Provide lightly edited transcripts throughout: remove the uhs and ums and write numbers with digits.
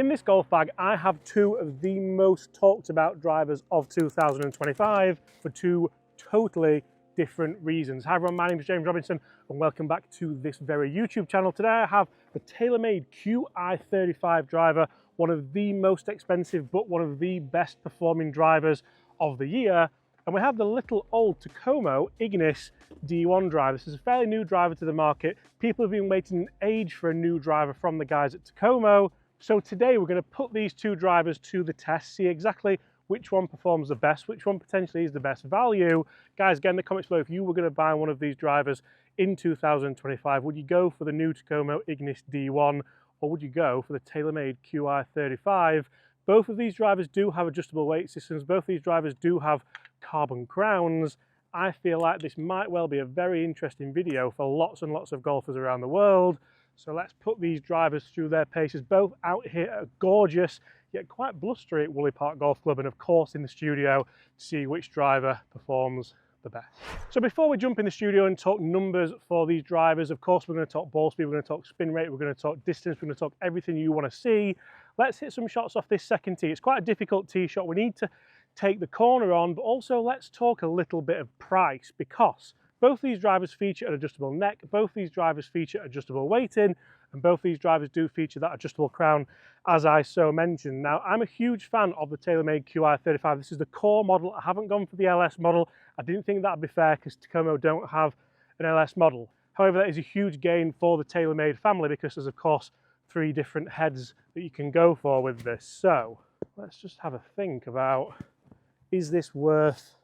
In this golf bag, I have two of the most talked about drivers of 2025 for two totally different reasons. Hi everyone, my name is James Robinson and welcome back to this very YouTube channel. Today I have the TAYLORMADE QI35 driver, one of the most expensive but one of the best performing drivers of the year. And we have the little old TAKOMO Ignis D1 driver. This is a fairly new driver to the market. People have been waiting an age for a new driver from the guys at TAKOMO. So today we're going to put these two drivers to the test, see exactly which one performs the best, which one potentially is the best value. Guys, get in the comments below if you were going to buy one of these drivers in 2025. Would you go for the new TAKOMO Ignis D1 or would you go for the TAYLORMADE QI35? Both of these drivers do have adjustable weight systems. Both of these drivers do have carbon crowns. I feel like this might well be a very interesting video for lots and lots of golfers around the world. So let's put these drivers through their paces, both out here at a gorgeous yet quite blustery Woolley Park Golf Club and of course in the studio to see which driver performs the best. So before we jump in the studio and talk numbers for these drivers, of course we're going to talk ball speed, we're going to talk spin rate, we're going to talk distance, we're going to talk everything you want to see. Let's hit some shots off this second tee. It's quite a difficult tee shot. We need to take the corner on, but also let's talk a little bit of price because both these drivers feature an adjustable neck, both these drivers feature adjustable weighting, and both these drivers do feature that adjustable crown, as I so mentioned. Now, I'm a huge fan of the TAYLORMADE QI35. This is the core model. I haven't gone for the LS model. I didn't think that'd be fair because TAKOMO don't have an LS model. However, that is a huge gain for the TAYLORMADE family because there's, of course, 3 different heads that you can go for with this. So let's just have a think about, is this worth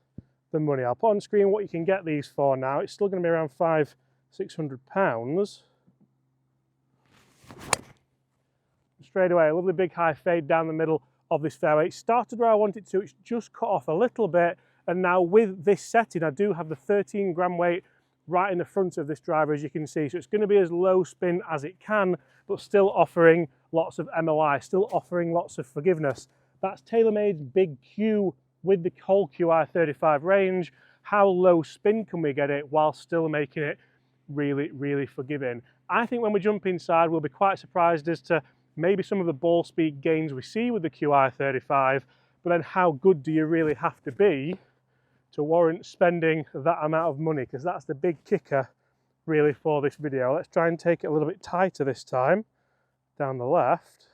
the money? I'll put on screen what you can get these for now. It's still going to be around £500–600. Straight away, a lovely big high fade down the middle of this fairway. It started where I wanted to, it's just cut off a little bit, and now with this setting I do have the 13 gram weight right in the front of this driver, as you can see, so it's going to be as low spin as it can, but still offering lots of MOI, still offering lots of forgiveness. That's TAYLORMADE's big Q with the whole QI35 range. How low spin can we get it while still making it really, really forgiving? I think when we jump inside, we'll be quite surprised as to maybe some of the ball speed gains we see with the QI35, but then how good do you really have to be to warrant spending that amount of money? Because that's the big kicker really for this video. Let's try and take it a little bit tighter this time, down the left.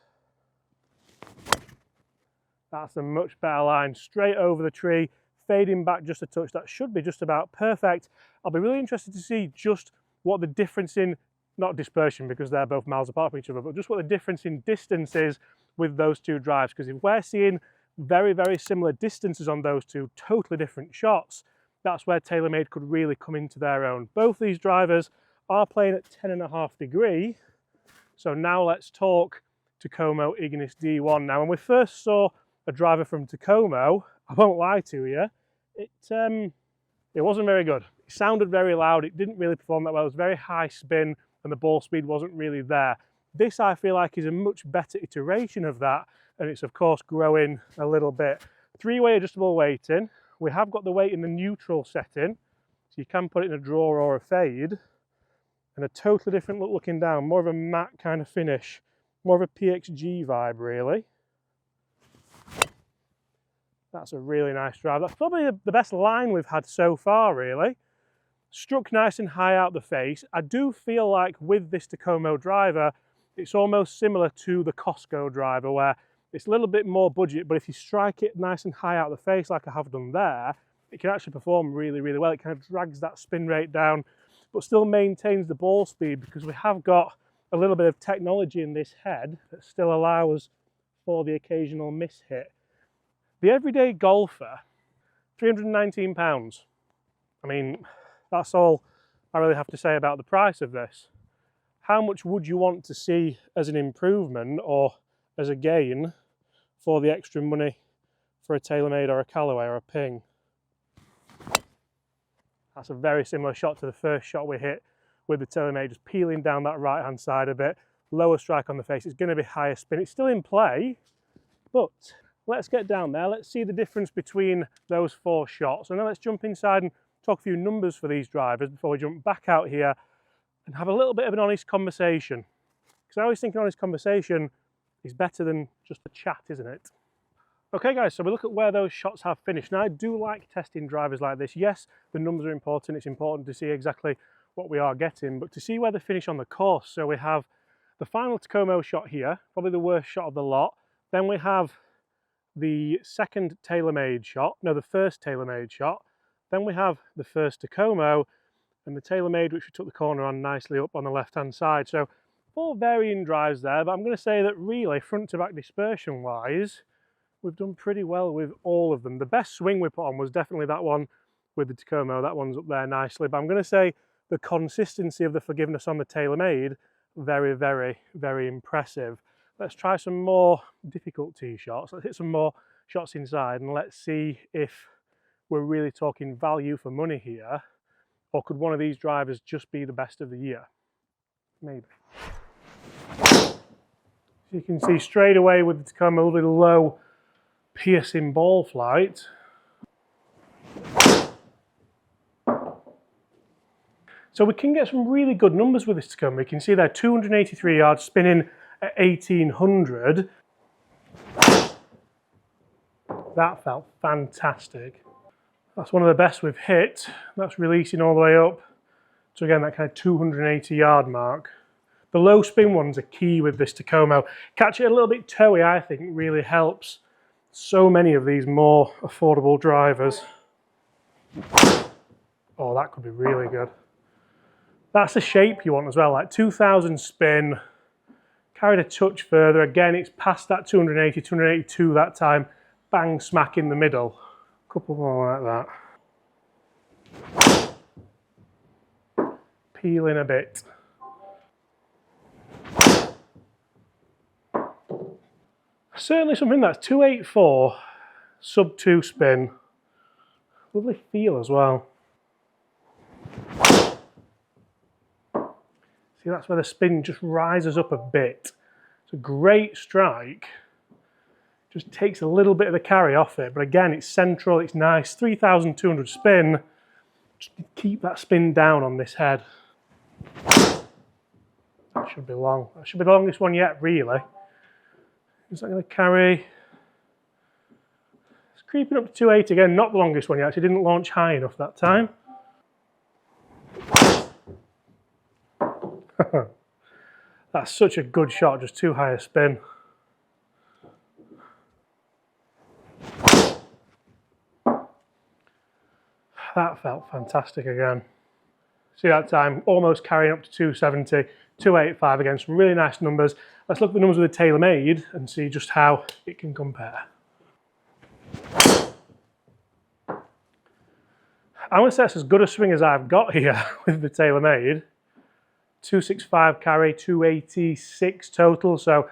That's a much better line, straight over the tree, fading back just a touch. That should be just about perfect. I'll be really interested to see just what the difference in, not dispersion because they're both miles apart from each other, but just what the difference in distance is with those two drives. Because if we're seeing very, very similar distances on those two, totally different shots, that's where TAYLORMADE could really come into their own. Both these drivers are playing at 10.5 degree. So now let's talk TAKOMO Ignis D1. Now, when we first saw a driver from TAKOMO, I won't lie to you, it wasn't very good. It sounded very loud, it didn't really perform that well, it was very high spin and the ball speed wasn't really there. This I feel like is a much better iteration of that, and it's of course growing a little bit. 3-way adjustable weighting. We have got the weight in the neutral setting, so you can put it in a draw or a fade, and a totally different look looking down, more of a matte kind of finish, more of a PXG vibe really. That's a really nice drive. That's probably the best line we've had so far, really. Struck nice and high out the face. I do feel like with this TAKOMO driver, it's almost similar to the Costco driver, where it's a little bit more budget, but if you strike it nice and high out the face, like I have done there, it can actually perform really, really well. It kind of drags that spin rate down, but still maintains the ball speed because we have got a little bit of technology in this head that still allows for the occasional miss hit. The everyday golfer, £319. I mean, that's all I really have to say about the price of this. How much would you want to see as an improvement or as a gain for the extra money for a TAYLORMADE or a Callaway or a Ping? That's a very similar shot to the first shot we hit with the TAYLORMADE, just peeling down that right hand side a bit, lower strike on the face. It's going to be higher spin. It's still in play, but let's get down there. Let's see the difference between those 4 shots. And then let's jump inside and talk a few numbers for these drivers before we jump back out here and have a little bit of an honest conversation. Because I always think an honest conversation is better than just a chat, isn't it? Okay guys, so we look at where those shots have finished. Now I do like testing drivers like this. Yes, the numbers are important. It's important to see exactly what we are getting, but to see where they finish on the course. So we have the final TAKOMO shot here, probably the worst shot of the lot. Then we have the second TAYLORMADE shot, no, the first TAYLORMADE shot. Then we have the first TAKOMO and the TAYLORMADE, which we took the corner on nicely up on the left-hand side. So 4 varying drives there, but I'm going to say that really front to back dispersion wise, we've done pretty well with all of them. The best swing we put on was definitely that one with the TAKOMO. That one's up there nicely, but I'm going to say the consistency of the forgiveness on the TAYLORMADE, very, very, very impressive. Let's try some more difficult tee shots. Let's hit some more shots inside and let's see if we're really talking value for money here, or could one of these drivers just be the best of the year? Maybe. So you can see straight away with the TAKOMO a little low piercing ball flight. So we can get some really good numbers with this TAKOMO. You can see there 283 yards spinning at 1800. That felt fantastic. That's one of the best we've hit. That's releasing all the way up to, again, that kind of 280 yard mark. The low spin ones are key with this TAKOMO. Catch it a little bit toey, I think, really helps so many of these more affordable drivers. Oh, that could be really good. That's the shape you want as well, like 2000 spin, carried a touch further. Again, it's past that 280, 282 that time, bang smack in the middle. A couple more like that. Peeling a bit. Certainly something that's 284, sub 2 spin. Lovely feel as well. See, that's where the spin just rises up a bit. It's a great strike. Just takes a little bit of the carry off it, but again, it's central, it's nice. 3,200 spin. Just keep that spin down on this head. That should be long. That should be the longest one yet, really. Is that going to carry? It's creeping up to 280 again, not the longest one yet. Actually didn't launch high enough that time. That's such a good shot, just too high a spin. That felt fantastic again. See that time, almost carrying up to 270, 285 again, some really nice numbers. Let's look at the numbers with the TAYLORMADE and see just how it can compare. I want to say that's as good a swing as I've got here with the TAYLORMADE. 265 carry, 286 total, so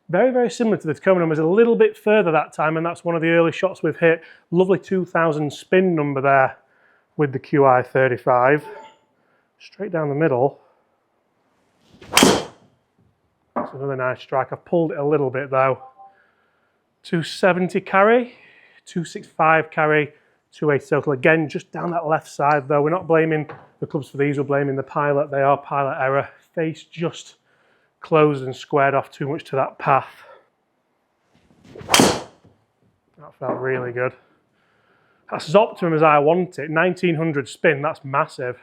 very, very similar to the TAKOMO numbers, a little bit further that time, and that's one of the early shots we've hit. Lovely 2000 spin number there with the QI35. Straight down the middle. That's another nice strike. I've pulled it a little bit though. 270 carry, 265 carry, 280 total. Again, just down that left side though. We're not blaming the clubs for these, we're blaming the pilot. They are pilot error. Face just closed and squared off too much to that path. That felt really good. That's as optimum as I want it. 1900 spin, that's massive.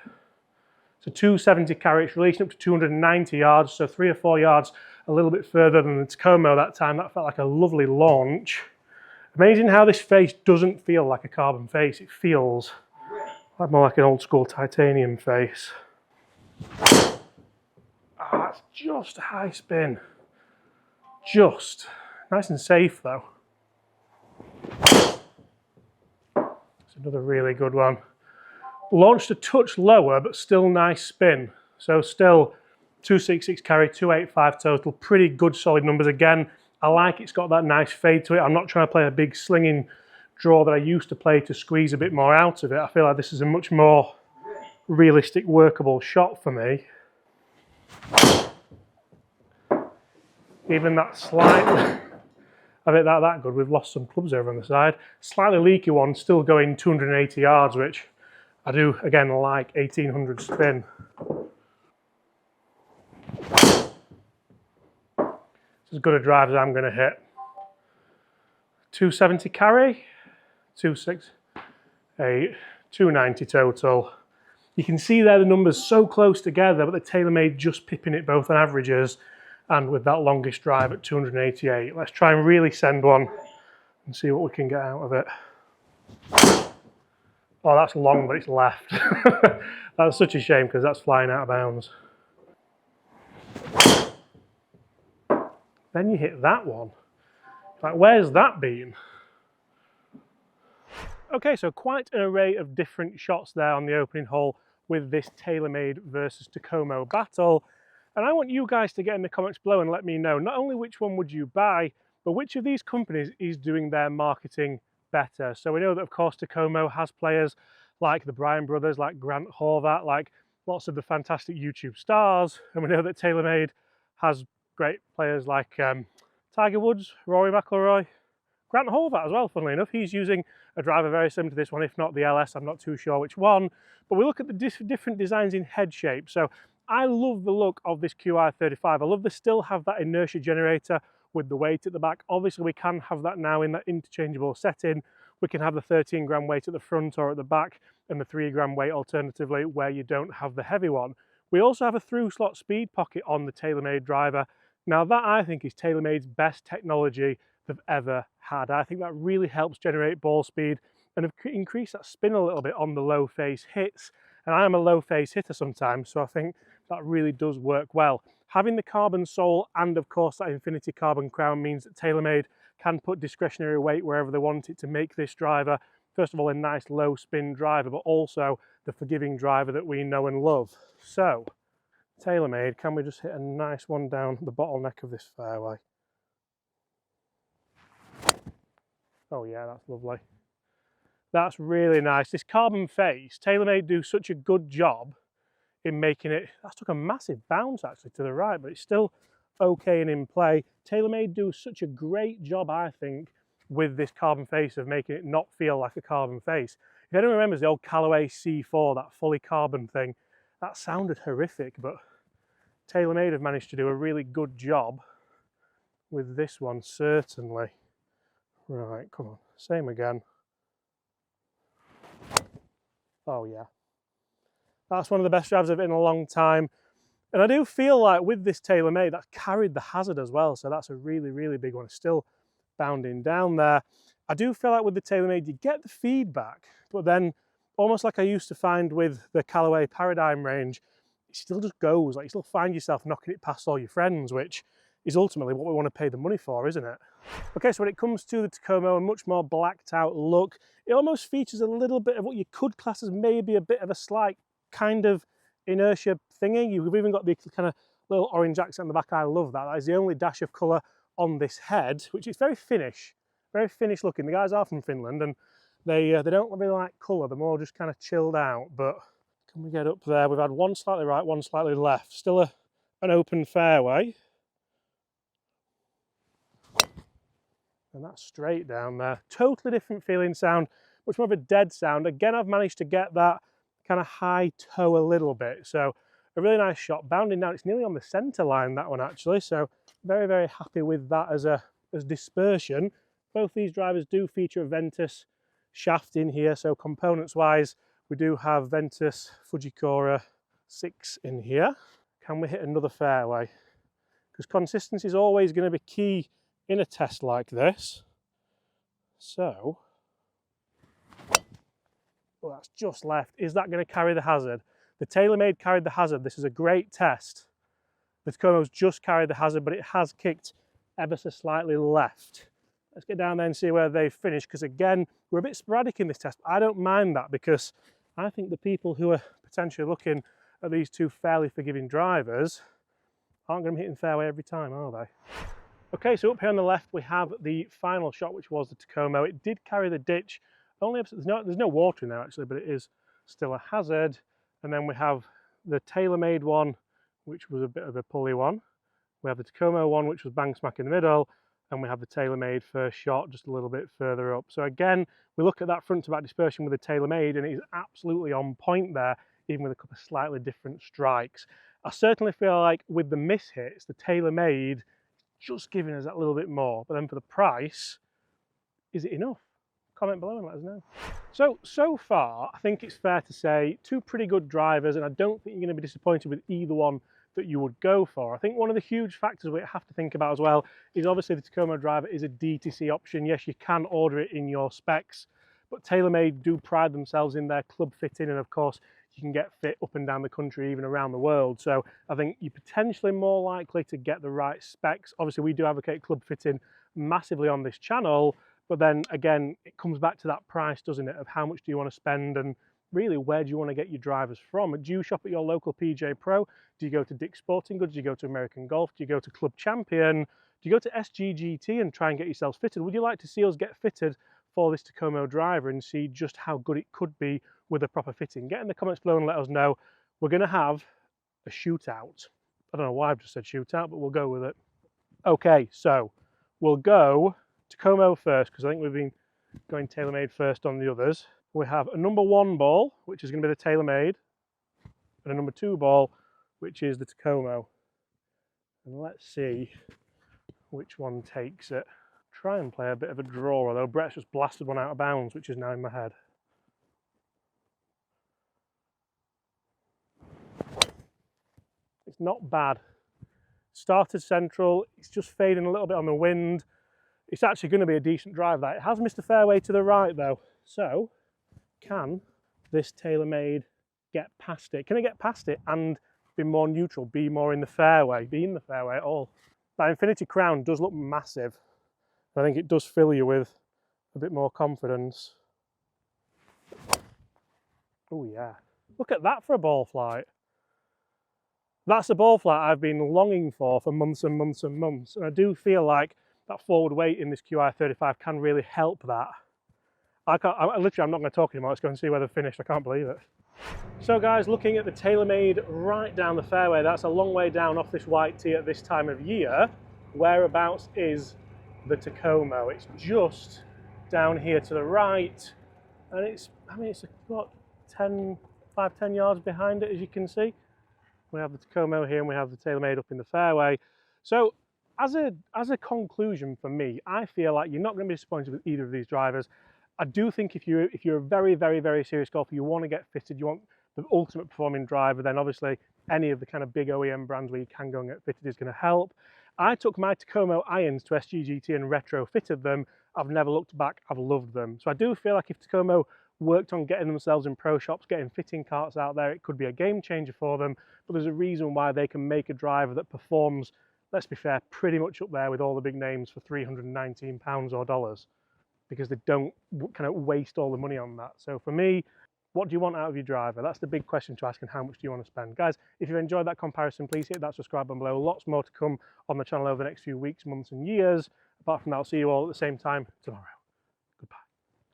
So 270 carry, it's releasing up to 290 yards, so 3 or 4 yards a little bit further than the TAKOMO that time. That felt like a lovely launch. Amazing how this face doesn't feel like a carbon face. It feels like more like an old school titanium face. That's just a high spin. Just. Nice and safe though. It's another really good one. Launched a touch lower, but still nice spin. So still 266 carry, 285 total. Pretty good solid numbers. Again, I like it's got that nice fade to it. I'm not trying to play a big slinging draw that I used to play to squeeze a bit more out of it. I feel like this is a much more realistic, workable shot for me. Even that slightly, I think that good. We've lost some clubs over on the side. Slightly leaky one, still going 280 yards, which I do, again, like 1800 spin. as good a drive as I'm going to hit. 270 carry, 268, 290 total. You can see there the numbers so close together, but the TaylorMade just pipping it both on averages and with that longest drive at 288. Let's try and really send one and see what we can get out of it. Oh, that's long, but it's left. That's such a shame because that's flying out of bounds. Then you hit that one. Like, where's that been? Okay, so quite an array of different shots there on the opening hole with this TaylorMade versus TAKOMO battle. And I want you guys to get in the comments below and let me know not only which one would you buy, but which of these companies is doing their marketing better. So we know that, of course, TAKOMO has players like the Bryan brothers, like Grant Horvat, like lots of the fantastic YouTube stars. And we know that TaylorMade has great players like Tiger Woods, Rory McIlroy, Grant Horvat as well, funnily enough. He's using a driver very similar to this one, if not the LS, I'm not too sure which one. But we look at the different designs in head shape. So I love the look of this QI35. I love they still have that inertia generator with the weight at the back. Obviously we can have that now in that interchangeable setting. We can have the 13 gram weight at the front or at the back and the 3 gram weight alternatively where you don't have the heavy one. We also have a through slot speed pocket on the TaylorMade driver. Now that I think is TaylorMade's best technology they've ever had. I think that really helps generate ball speed and increase that spin a little bit on the low face hits. And I am a low face hitter sometimes, so I think that really does work well. Having the carbon sole and of course that infinity carbon crown means that TaylorMade can put discretionary weight wherever they want it to make this driver, first of all, a nice low spin driver, but also the forgiving driver that we know and love. So, TaylorMade, can we just hit a nice one down the bottleneck of this fairway? Oh yeah, that's lovely. That's really nice. This carbon face, TaylorMade do such a good job in making it, that took a massive bounce actually to the right, but it's still okay and in play. TaylorMade do such a great job, I think, with this carbon face of making it not feel like a carbon face. If anyone remembers the old Callaway C4, that fully carbon thing, that sounded horrific, but TaylorMade have managed to do a really good job with this one, certainly. Right, come on, same again. Oh yeah. That's one of the best drives I've hit in a long time. And I do feel like with this TaylorMade, that's carried the hazard as well. So that's a really, really big one. It's still bounding down there. I do feel like with the TaylorMade, you get the feedback, but then almost like I used to find with the Callaway Paradigm range, it still just goes. Like you still find yourself knocking it past all your friends, which is ultimately what we want to pay the money for, isn't it? Okay, so when it comes to the TAKOMO, a much more blacked out look, it almost features a little bit of what you could class as maybe a bit of a slight kind of inertia thingy. You've even got the kind of little orange accent on the back. I love that. That is the only dash of colour on this head, which is very Finnish looking. The guys are from Finland and they don't really like colour. They're more just kind of chilled out. But can we get up there? We've had one slightly right, one slightly left. Still an open fairway. And that's straight down there. Totally different feeling sound, much more of a dead sound. Again, I've managed to get that kind of high toe a little bit. So a really nice shot, bounding down. It's nearly on the center line, that one actually. So very, very happy with that as dispersion. Both these drivers do feature a Ventus shaft in here. So components wise, we do have Ventus Fujikura 6 in here. Can we hit another fairway? Because consistency is always going to be key in a test like this. So, well, that's just left. Is that going to carry the hazard? The TaylorMade carried the hazard. This is a great test. The TAKOMO's just carried the hazard, but it has kicked ever so slightly left. Let's get down there and see where they've finished, because again, we're a bit sporadic in this test. I don't mind that because I think the people who are potentially looking at these two fairly forgiving drivers aren't going to be hitting fairway every time, are they? Okay, so up here on the left we have the final shot, which was the TAKOMO. It did carry the ditch. Only there's no water in there actually, but it is still a hazard. And then we have the TaylorMade one, which was a bit of a pulley one. We have the TAKOMO one, which was bang smack in the middle, and we have the TaylorMade first shot just a little bit further up. So again, we look at that front to back dispersion with the TaylorMade, and it is absolutely on point there, even with a couple of slightly different strikes. I certainly feel like with the miss hits, the TaylorMade just giving us that little bit more. But then for the price, is it enough? Comment below and let us know. So far, I think it's fair to say two pretty good drivers, and I don't think you're going to be disappointed with either one that you would go for. I think one of the huge factors we have to think about as well is obviously the TAKOMO driver is a DTC option. Yes, you can order it in your specs, but TaylorMade do pride themselves in their club fitting, and of course you can get fit up and down the country, even around the world. So I think you're potentially more likely to get the right specs. Obviously we do advocate club fitting massively on this channel, but then again, it comes back to that price, doesn't it, of how much do you want to spend, and really where do you want to get your drivers from? Do you shop at your local PJ Pro? Do you go to Dick's Sporting Goods? Do you go to American Golf? Do you go to Club Champion? Do you go to SGGT and try and get yourselves fitted? Would you like to see us get fitted for this TAKOMO driver and see just how good it could be with a proper fitting? Get in the comments below and let us know. We're going to have a shootout. I don't know why I've just said shootout, but we'll go with it. Okay, so we'll go TAKOMO first, because I think we've been going TaylorMade first on the others. We have a number 1 ball, which is going to be the TaylorMade, and a number 2 ball, which is the TAKOMO. And let's see which one takes it. Try and play a bit of a draw, although Brett's just blasted one out of bounds, which is now in my head. It's not bad. Started central, it's just fading a little bit on the wind. It's actually going to be a decent drive, that. It has missed the fairway to the right though. So, can this TaylorMade get past it? Can it get past it and be more neutral, be more in the fairway, be in the fairway at all? That Infinity Crown does look massive. I think it does fill you with a bit more confidence. Oh yeah, look at that for a ball flight. That's a ball flight I've been longing for months and months and months, and I do feel like that forward weight in this QI35 can really help that. I'm not going to talk anymore. Let's go and see where they've finished. I can't believe it. So guys, looking at the TaylorMade right down the fairway, that's a long way down off this white tee at this time of year. Whereabouts is the TAKOMO? It's just down here to the right, and it's what, 5-10 yards behind it, as you can see. We have the TAKOMO here and we have the TaylorMade up in the fairway. So as a conclusion for me, I feel like you're not going to be disappointed with either of these drivers. I do think if you're a very, very, very serious golfer, you want to get fitted, you want the ultimate performing driver, then obviously any of the kind of big OEM brands where you can go and get fitted is going to help. I took my TAKOMO irons to SGGT and retrofitted them. I've never looked back. I've loved them. So I do feel like if TAKOMO worked on getting themselves in pro shops, getting fitting carts out there, it could be a game changer for them. But there's a reason why they can make a driver that performs, let's be fair, pretty much up there with all the big names for £319 or dollars, because they don't kind of waste all the money on that. So for me, what do you want out of your driver? That's the big question to ask, and how much do you want to spend? Guys, if you've enjoyed that comparison, please hit that subscribe button below. Lots more to come on the channel over the next few weeks, months and years. Apart from that, I'll see you all at the same time tomorrow.